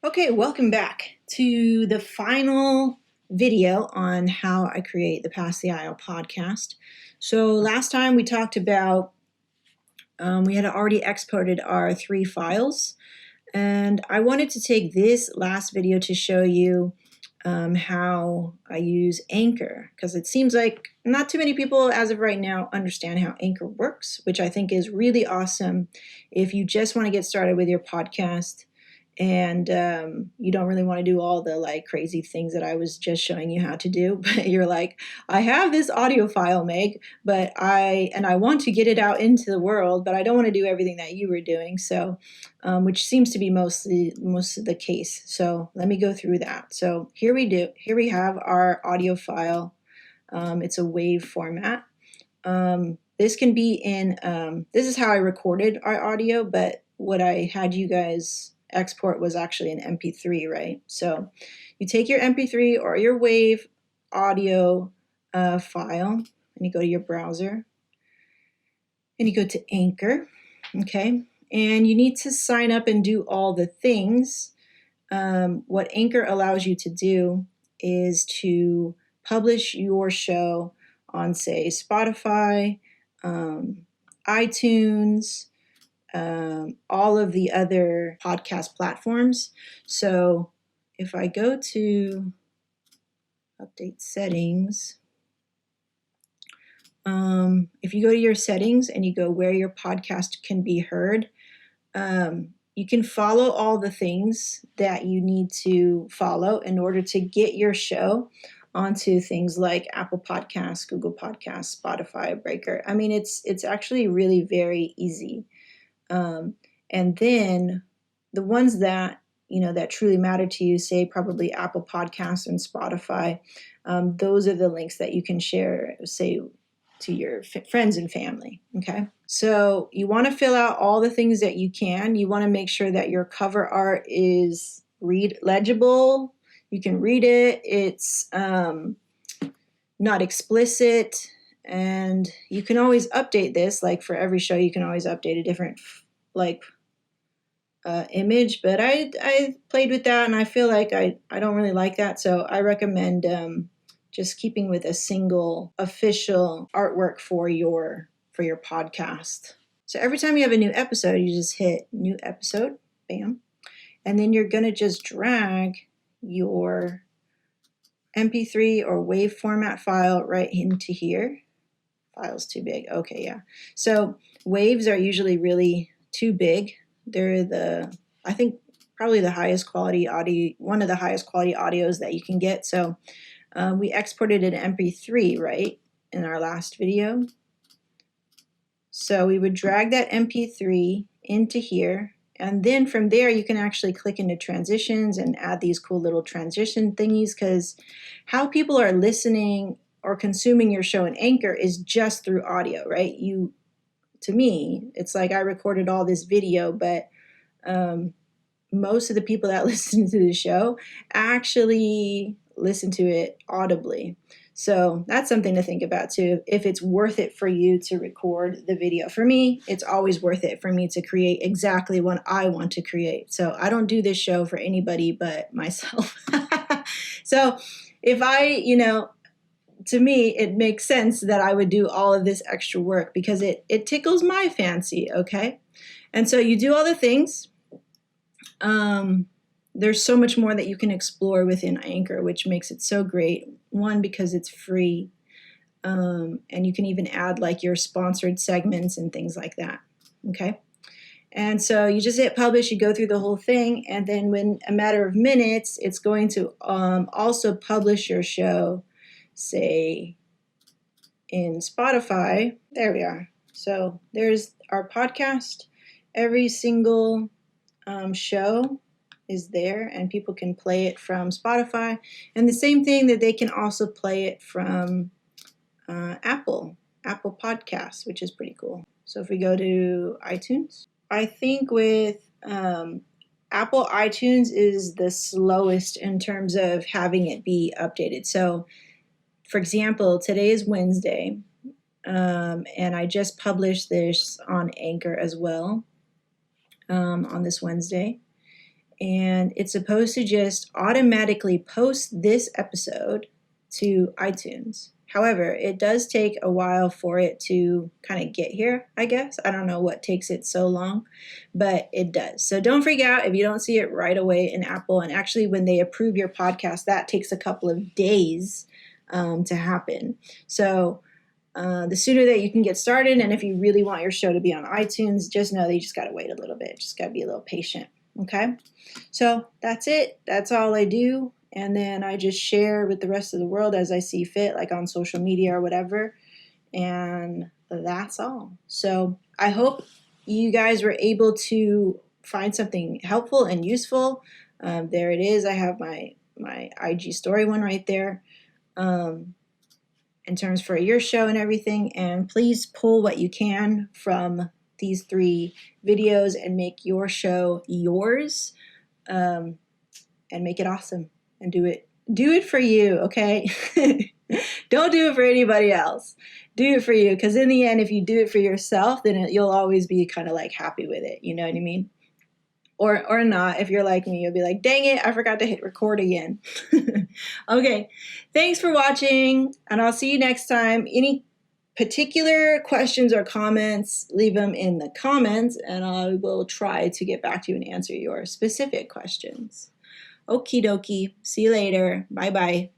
Okay, welcome back to the final video on how I create the Pass the Aisle podcast. So last time we talked about, we had already exported our 3 files, and I wanted to take this last video to show you how I use Anchor, because it seems like not too many people as of right now understand how Anchor works, which I think is really awesome if you just want to get started with your podcast and you don't really want to do all the like crazy things that I was just showing you how to do, but you're like, I have this audio file, Meg, but I want to get it out into the world, but I don't want to do everything that you were doing. So, which seems to be most of the case. So let me go through that. So here we have our audio file. It's a WAV format. This can be in, this is how I recorded our audio, but what I had you guys export was actually an MP3, right? So you take your MP3 or your WAV audio file, and you go to your browser, and you go to Anchor, okay? And you need to sign up and do all the things. What Anchor allows you to do is to publish your show on, say, Spotify, iTunes, all of the other podcast platforms. So if I go to update settings, if you go to your settings and you go where your podcast can be heard, you can follow all the things that you need to follow in order to get your show onto things like Apple Podcasts, Google Podcasts, Spotify, Breaker. I mean, it's actually really very easy. And then the ones that, that truly matter to you, say probably Apple Podcasts and Spotify, those are the links that you can share, say, to your friends and family, okay? So you want to fill out all the things that you can. You want to make sure that your cover art is legible. You can read it. It's not explicit. And you can always update this. Like for every show, you can always update a different image, but I played with that and I feel like I don't really like that. So I recommend just keeping with a single official artwork for your podcast. So every time you have a new episode, you just hit new episode, bam. And then you're going to just drag your MP3 or WAV format file right into here. File's too big. Okay, yeah. So waves are usually really too big. They're I think probably the highest quality audio, one of the highest quality audios that you can get. So we exported an MP3, right, in our last video. So we would drag that MP3 into here, and then from there you can actually click into transitions and add these cool little transition thingies, because how people are listening or consuming your show in Anchor is just through audio, right? To me, it's like I recorded all this video, but most of the people that listen to the show actually listen to it audibly. So that's something to think about too, if it's worth it for you to record the video. For me, it's always worth it for me to create exactly what I want to create. So I don't do this show for anybody but myself. So if to me, it makes sense that I would do all of this extra work because it tickles my fancy, okay? And so you do all the things. There's so much more that you can explore within Anchor, which makes it so great. One, because it's free, and you can even add like your sponsored segments and things like that, okay? And so you just hit publish, you go through the whole thing, and then when a matter of minutes, it's going to also publish your show, say, in Spotify. There we are. So there's our podcast. Every single show is there, and people can play it from Spotify. And the same thing that they can also play it from Apple Podcasts, which is pretty cool. So if we go to iTunes, I think with Apple iTunes is the slowest in terms of having it be updated. So for example, today is Wednesday, and I just published this on Anchor as well on this Wednesday. and it's supposed to just automatically post this episode to iTunes. However, it does take a while for it to kind of get here, I guess. I don't know what takes it so long, but it does. So don't freak out if you don't see it right away in Apple. And actually, when they approve your podcast, that takes a couple of days to happen. So the sooner that you can get started, and if you really want your show to be on iTunes, just know that you just got to wait a little bit. Just got to be a little patient. Okay? So that's it. That's all I do. And then I just share with the rest of the world as I see fit, like on social media or whatever. And that's all. So I hope you guys were able to find something helpful and useful. There it is. I have my IG story one right there. In terms for your show and everything. And please pull what you can from these 3 videos and make your show yours, and make it awesome, and do it for you, okay? Don't do it for anybody else. Do it for you, because in the end, if you do it for yourself, then you'll always be kind of like happy with it, you know what I mean? Or not. If you're like me, you'll be like, dang it, I forgot to hit record again. Okay, thanks for watching, and I'll see you next time. Any particular questions or comments, leave them in the comments, and I will try to get back to you and answer your specific questions. Okie dokie. See you later. Bye-bye.